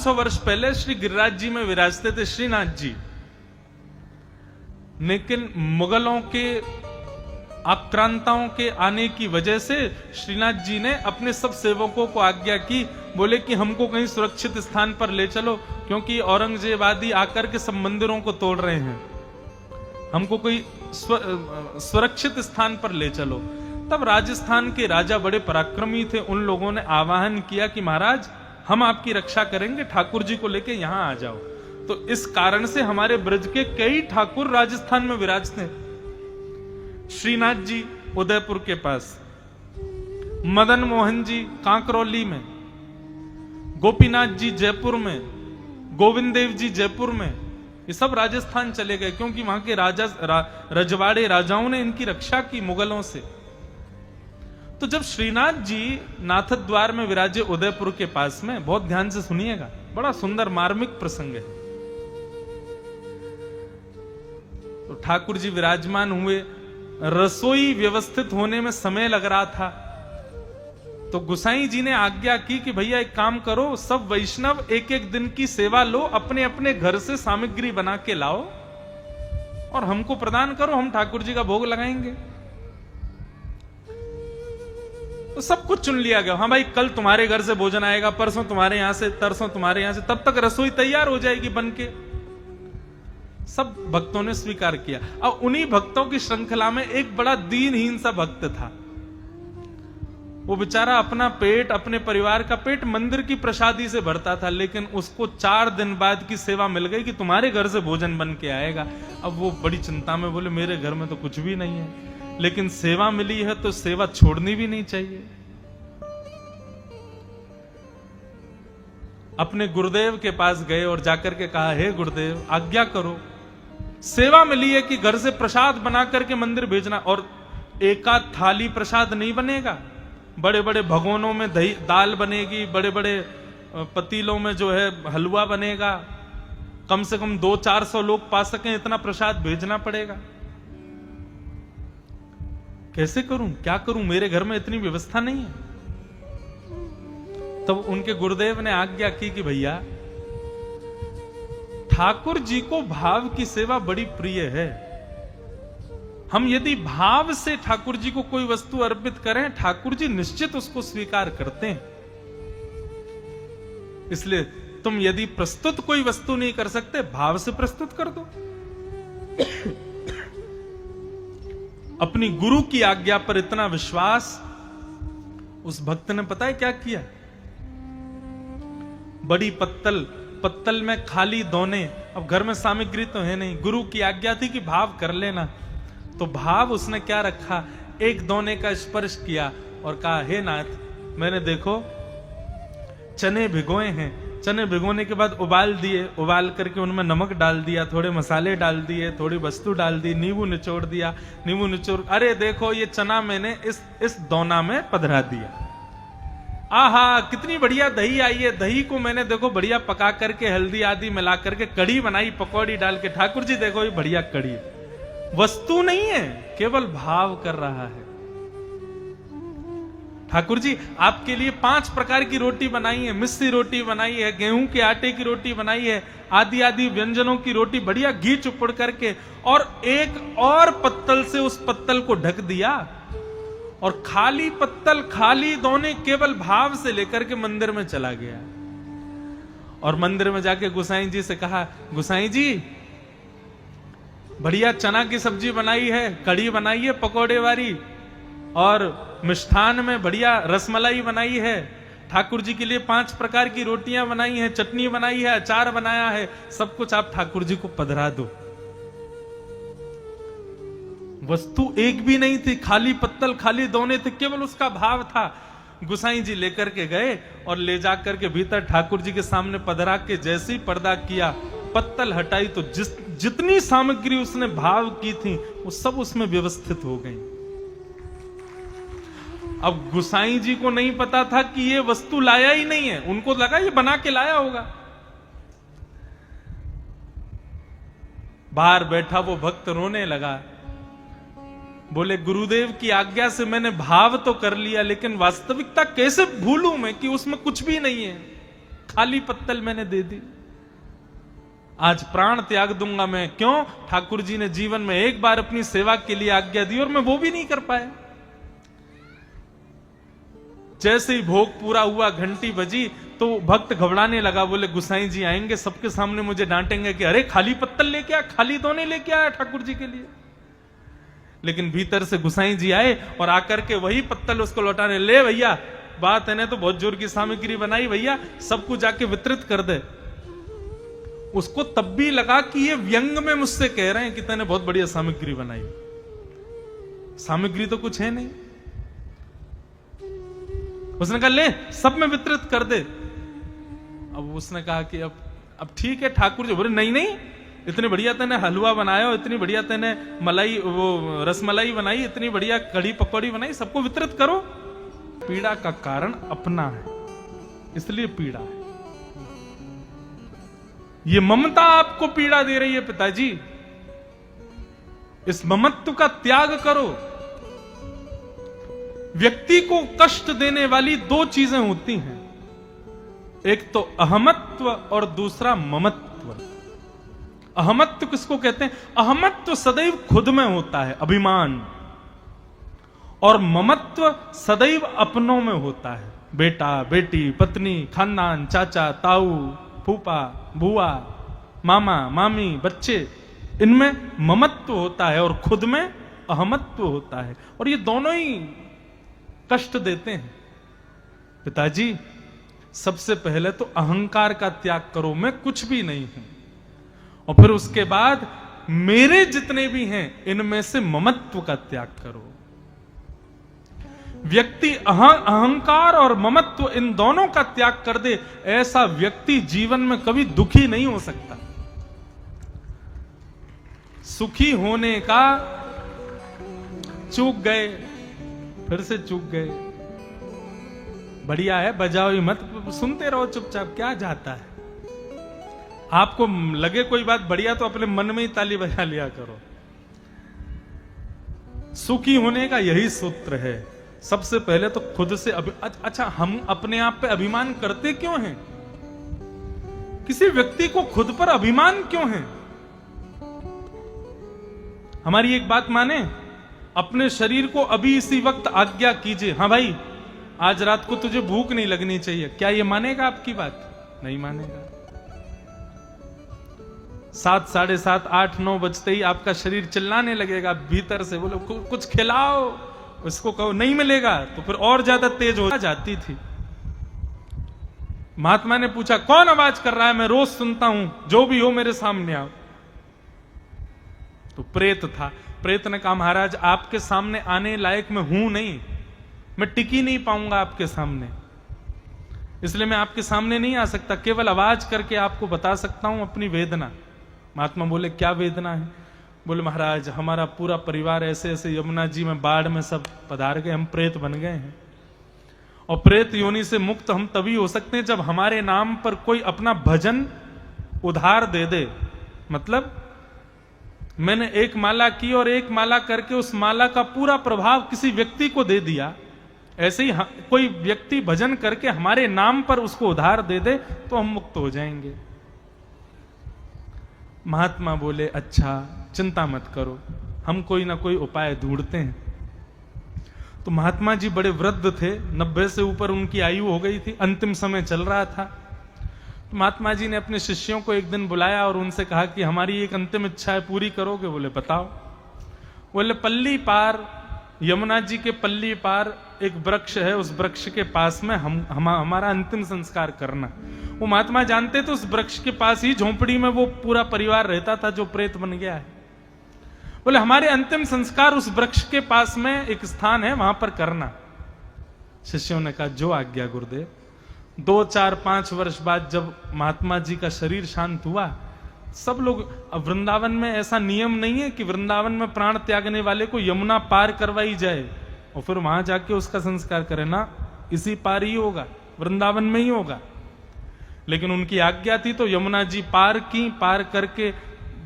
500 वर्ष पहले श्री गिरिराज जी में विराजते थे श्रीनाथ जी, लेकिन मुगलों के आक्रांताओं के आने की वजह से श्रीनाथ जी ने अपने सब सेवकों को आज्ञा की, बोले कि हमको कहीं सुरक्षित स्थान पर ले चलो, क्योंकि औरंगजेब आदि आकर के सब मंदिरों को तोड़ रहे हैं, हमको कोई सुरक्षित स्थान पर ले चलो। तब राजस्थान के राजा बड़े पराक्रमी थे, उन लोगों ने आह्वान किया कि महाराज हम आपकी रक्षा करेंगे, ठाकुर जी को लेके यहां आ जाओ। तो इस कारण से हमारे ब्रज के कई ठाकुर राजस्थान में विराजते हैं। श्रीनाथ जी उदयपुर के पास, मदन मोहन जी कांकरौली में, गोपीनाथ जी जयपुर में, गोविंद देव जी जयपुर में, ये सब राजस्थान चले गए, क्योंकि वहां के रजवाड़े राजाओं ने इनकी रक्षा की मुगलों से। तो जब श्रीनाथ जी नाथद्वार में विराजे उदयपुर के पास में, बहुत ध्यान से सुनिएगा, बड़ा सुंदर मार्मिक प्रसंग है। तो ठाकुर जी विराजमान हुए, रसोई व्यवस्थित होने में समय लग रहा था, तो गुसाई जी ने आज्ञा की कि भैया एक काम करो, सब वैष्णव एक एक दिन की सेवा लो, अपने अपने घर से सामग्री बना के लाओ और हमको प्रदान करो, हम ठाकुर जी का भोग लगाएंगे। तो सब कुछ चुन लिया गया, हाँ भाई कल तुम्हारे घर से भोजन आएगा, परसों तुम्हारे यहां से, तरसों तुम्हारे यहां से, तब तक रसोई तैयार हो जाएगी बनके। सब भक्तों ने स्वीकार किया। अब उन्हीं भक्तों की श्रृंखला में एक बड़ा दीनहीन सा भक्त था। वो बेचारा अपना पेट, अपने परिवार का पेट मंदिर की प्रसादी से भरता था, लेकिन उसको 4 दिन बाद की सेवा मिल गई कि तुम्हारे घर से भोजन बन के आएगा। अब वो बड़ी चिंता में बोले मेरे घर में तो कुछ भी नहीं है, लेकिन सेवा मिली है तो सेवा छोड़नी भी नहीं चाहिए। अपने गुरुदेव के पास गए और जाकर के कहा, हे गुरुदेव आज्ञा करो, सेवा मिली है कि घर से प्रसाद बना करके मंदिर भेजना, और एकाध थाली प्रसाद नहीं बनेगा, बड़े बड़े भगोनों में दही दाल बनेगी, बड़े बड़े पतीलों में जो है हलवा बनेगा, कम से कम 200-400 लोग पा सकें इतना प्रसाद भेजना पड़ेगा। कैसे करूं, क्या करूं, मेरे घर में इतनी व्यवस्था नहीं है। तब उनके गुरुदेव ने आज्ञा की कि भैया ठाकुर जी को भाव की सेवा बड़ी प्रिय है, हम यदि भाव से ठाकुर जी को कोई वस्तु अर्पित करें, ठाकुर जी निश्चित उसको स्वीकार करते हैं। इसलिए तुम यदि प्रस्तुत कोई वस्तु नहीं कर सकते, भाव से प्रस्तुत कर दो। अपनी गुरु की आज्ञा पर इतना विश्वास उस भक्त ने पता है क्या किया, बड़ी पत्तल में खाली दोने, अब घर में सामग्री तो है नहीं, गुरु की आज्ञा थी कि भाव कर लेना, तो भाव उसने क्या रखा, एक दोने का स्पर्श किया और कहा, हे नाथ मैंने देखो चने भिगोए हैं, चने भिगोने के बाद उबाल दिए, उबाल करके उनमें नमक डाल दिया, थोड़े मसाले डाल दिए, थोड़ी वस्तु डाल दी, नींबू निचोड़ दिया, नींबू निचोड़, अरे देखो ये चना मैंने इस दोना में पधरा दिया, आहा कितनी बढ़िया दही आई है, दही को मैंने देखो बढ़िया पका करके हल्दी आदि मिला करके कड़ी बनाई, पकौड़ी डाल के, ठाकुर जी देखो ये बढ़िया कड़ी है। वस्तु नहीं है, केवल भाव कर रहा है। ठाकुर जी आपके लिए 5 प्रकार की रोटी बनाई है, मिस्सी रोटी बनाई है, गेहूं के आटे की रोटी बनाई है, आदि आदि व्यंजनों की रोटी बढ़िया घी चुपड़ करके, और एक और पत्तल से उस पत्तल को ढक दिया, और खाली पत्तल खाली दोने केवल भाव से लेकर के मंदिर में चला गया। और मंदिर में जाके गुसाई जी से कहा, गुसाई जी बढ़िया चना की सब्जी बनाई है, कड़ी बनाई है पकौड़े वाली, और मिष्ठान में बढ़िया रसमलाई बनाई है, ठाकुर जी के लिए 5 प्रकार की रोटियां बनाई है, चटनी बनाई है, अचार बनाया है, सब कुछ आप ठाकुर जी को पधरा दो। वस्तु एक भी नहीं थी, खाली पत्तल खाली दोने थे, केवल उसका भाव था। गुसाई जी लेकर के गए और ले जाकर के भीतर ठाकुर जी के सामने पधरा के जैसे ही पर्दा किया, पत्तल हटाई, तो जितनी सामग्री उसने भाव की थी वो सब उसमें व्यवस्थित हो गई। अब गुसाई जी को नहीं पता था कि ये वस्तु लाया ही नहीं है, उनको लगा ये बना के लाया होगा। बाहर बैठा वो भक्त रोने लगा, बोले गुरुदेव की आज्ञा से मैंने भाव तो कर लिया, लेकिन वास्तविकता कैसे भूलूं मैं कि उसमें कुछ भी नहीं है, खाली पत्तल मैंने दे दी। आज प्राण त्याग दूंगा मैं। क्यों? ठाकुर जी ने जीवन में एक बार अपनी सेवा के लिए आज्ञा दी और मैं वो भी नहीं कर पाया। जैसे ही भोग पूरा हुआ, घंटी बजी, तो भक्त घबराने लगा। बोले गुसाई जी आएंगे, सबके सामने मुझे डांटेंगे कि अरे खाली पत्तल लेके आया, खाली तो नहीं लेके आया ठाकुर जी के लिए। लेकिन भीतर से गुसाई जी आए और आकर के वही पत्तल उसको लौटाने। ले भैया, बात है ना, तो बहुत जोर की सामग्री बनाई भैया, सबको जाके वितरित कर दे। उसको तब भी लगा कि ये व्यंग में मुझसे कह रहे हैं कि तूने बहुत बढ़िया सामग्री बनाई। सामग्री तो कुछ है नहीं। उसने कहा ले सब में वितरित कर दे। अब उसने कहा कि अब ठीक है ठाकुर जी। बोले नहीं नहीं, इतनी बढ़िया तेने हलवा बनाया, इतनी बढ़िया तेने मलाई, वो रसमलाई बनाई, इतनी बढ़िया कढ़ी पकौड़ी बनाई, सबको वितरित करो। पीड़ा का कारण अपना है, इसलिए पीड़ा है। ये ममता आपको पीड़ा दे रही है पिताजी। इस ममत्व का त्याग करो। व्यक्ति को कष्ट देने वाली दो चीजें होती हैं, एक तो अहमत्व और दूसरा ममत्व। अहमत्व किसको कहते हैं? अहमत्व सदैव खुद में होता है, अभिमान, और ममत्व सदैव अपनों में होता है। बेटा, बेटी, पत्नी, खानदान, चाचा, ताऊ, फूफा, बुआ, मामा, मामी, बच्चे, इनमें ममत्व होता है और खुद में अहमत्व होता है। और ये दोनों ही कष्ट देते हैं। पिताजी, सबसे पहले तो अहंकार का त्याग करो, मैं कुछ भी नहीं हूं, और फिर उसके बाद मेरे जितने भी हैं इनमें से ममत्व का त्याग करो। व्यक्ति अहंकार और ममत्व इन दोनों का त्याग कर दे, ऐसा व्यक्ति जीवन में कभी दुखी नहीं हो सकता। सुखी होने का चूक गए, फिर से चूक गए। बढ़िया है, बजाओ ही मत, सुनते रहो चुपचाप, क्या जाता है। आपको लगे कोई बात बढ़िया तो अपने मन में ही ताली बजा लिया करो। सुखी होने का यही सूत्र है। सबसे पहले तो खुद से अच्छा, हम अपने आप पे अभिमान करते क्यों हैं? किसी व्यक्ति को खुद पर अभिमान क्यों है? हमारी एक बात माने, अपने शरीर को अभी इसी वक्त आज्ञा कीजिए, हाँ भाई आज रात को तुझे भूख नहीं लगनी चाहिए, क्या ये मानेगा आपकी बात? नहीं मानेगा। 7, 7:30, 8, 9 बजते ही आपका शरीर चिल्लाने लगेगा भीतर से, बोलो कुछ खिलाओ। उसको कहो नहीं मिलेगा तो फिर और ज्यादा तेज हो जाती थी। महात्मा ने पूछा कौन आवाज कर रहा है? मैं रोज सुनता हूं, जो भी हो मेरे सामने आओ। तो प्रेत था। प्रेत ने कहा महाराज आपके सामने आने लायक मैं हूं नहीं, मैं टिकी नहीं पाऊंगा आपके सामने, इसलिए मैं आपके सामने नहीं आ सकता, केवल आवाज करके आपको बता सकता हूं अपनी वेदना। महात्मा बोले क्या वेदना है? बोले महाराज हमारा पूरा परिवार ऐसे ऐसे यमुना जी में बाढ़ में सब पधार गए, हम प्रेत बन गए हैं, और प्रेत योनि से मुक्त हम तभी हो सकते हैं जब हमारे नाम पर कोई अपना भजन उधार दे दे। मतलब मैंने एक माला की और एक माला करके उस माला का पूरा प्रभाव किसी व्यक्ति को दे दिया, ऐसे ही कोई व्यक्ति भजन करके हमारे नाम पर उसको उधार दे दे तो हम मुक्त हो जाएंगे। महात्मा बोले अच्छा चिंता मत करो, हम कोई ना कोई उपाय ढूंढते हैं। तो महात्मा जी बड़े वृद्ध थे, 90 से ऊपर उनकी आयु हो गई थी, अंतिम समय चल रहा था। तो महात्मा जी ने अपने शिष्यों को एक दिन बुलाया और उनसे कहा कि हमारी एक अंतिम इच्छा है, पूरी करोगे? बोले बताओ। बोले पल्ली पार, यमुना जी के पल्ली पार एक वृक्ष है, उस वृक्ष के पास में हमारा अंतिम संस्कार करना। वो महात्मा जानते थे उस वृक्ष के पास ही झोंपड़ी में वो पूरा परिवार रहता था जो प्रेत बन गया है। बोले हमारे अंतिम संस्कार उस वृक्ष के पास में एक स्थान है, वहां पर करना। शिष्यों ने कहा जो आज्ञा गुरुदेव। 2, 4, 5 वर्ष बाद जब महात्मा जी का शरीर शांत हुआ, सब लोग, वृंदावन में ऐसा नियम नहीं है कि वृंदावन में प्राण त्यागने वाले को यमुना पार करवाई जाए और फिर वहां जाके उसका संस्कार करे ना, इसी पार ही होगा, वृंदावन में ही होगा। लेकिन उनकी आज्ञा थी तो यमुना जी पार की, पार करके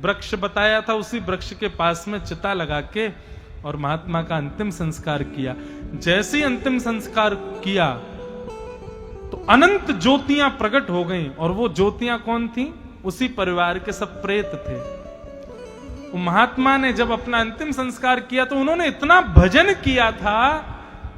वृक्ष बताया था, उसी वृक्ष के पास में चिता लगा के और महात्मा का अंतिम संस्कार किया। जैसे ही अंतिम संस्कार किया तो अनंत ज्योतियां प्रकट हो गईं। और वो ज्योतियां कौन थी? उसी परिवार के सब प्रेत थे। वो महात्मा ने जब अपना अंतिम संस्कार किया तो उन्होंने इतना भजन किया था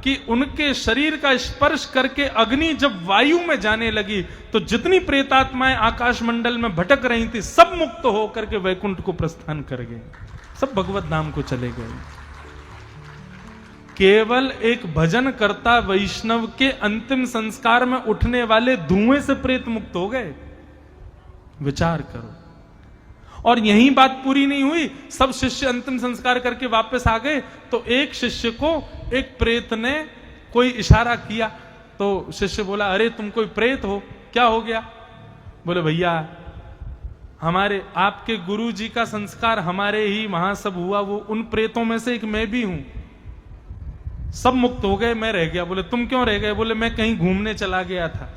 कि उनके शरीर का स्पर्श करके अग्नि जब वायु में जाने लगी तो जितनी प्रेतात्माएं आकाश मंडल में भटक रही थी सब मुक्त होकर के वैकुंठ को प्रस्थान कर गए, सब भगवत धाम को चले गए। केवल एक भजन करता वैष्णव के अंतिम संस्कार में उठने वाले धुएं से प्रेत मुक्त हो गए। विचार करो। और यही बात पूरी नहीं हुई, सब शिष्य अंतिम संस्कार करके वापस आ गए तो एक शिष्य को एक प्रेत ने कोई इशारा किया तो शिष्य बोला, अरे तुम कोई प्रेत हो, क्या हो गया? बोले भैया हमारे आपके गुरुजी का संस्कार हमारे ही वहां सब हुआ, वो उन प्रेतों में से एक मैं भी हूं, सब मुक्त हो गए, मैं रह गया। बोले तुम क्यों रह गए? बोले मैं कहीं घूमने चला गया था,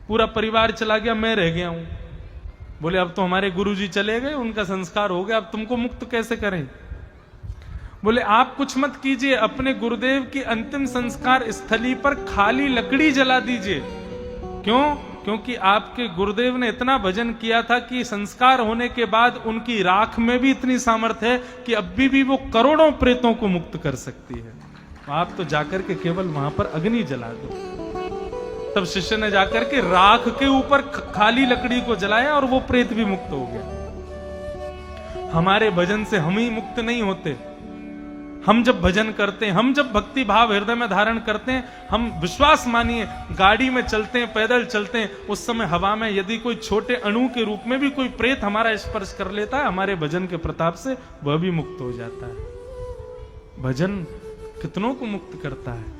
पूरा परिवार चला गया, मैं रह गया हूं। बोले अब तो हमारे गुरुजी चले गए, उनका संस्कार हो गया, अब तुमको मुक्त कैसे करें? बोले आप कुछ मत कीजिए, अपने गुरुदेव की अंतिम संस्कार स्थली पर खाली लकड़ी जला दीजिए। क्यों? क्योंकि आपके गुरुदेव ने इतना भजन किया था कि संस्कार होने के बाद उनकी राख में भी इतनी सामर्थ्य है कि अभी भी वो करोड़ों प्रेतों को मुक्त कर सकती है। आप तो जाकर के केवल वहां पर अग्नि जला दो। तब शिष्य ने जाकर के राख के ऊपर खाली लकड़ी को जलाया और वो प्रेत भी मुक्त हो गया। हमारे भजन से हम ही मुक्त नहीं होते। हम जब भजन करते हैं, हम जब भक्ति भाव हृदय में धारण करते हैं, हम विश्वास मानिए गाड़ी में चलते हैं, पैदल चलते हैं, उस समय हवा में यदि कोई छोटे अणु के रूप में भी कोई प्रेत हमारा स्पर्श कर लेता है, हमारे भजन के प्रताप से वह भी मुक्त हो जाता है। भजन कितनों को मुक्त करता है।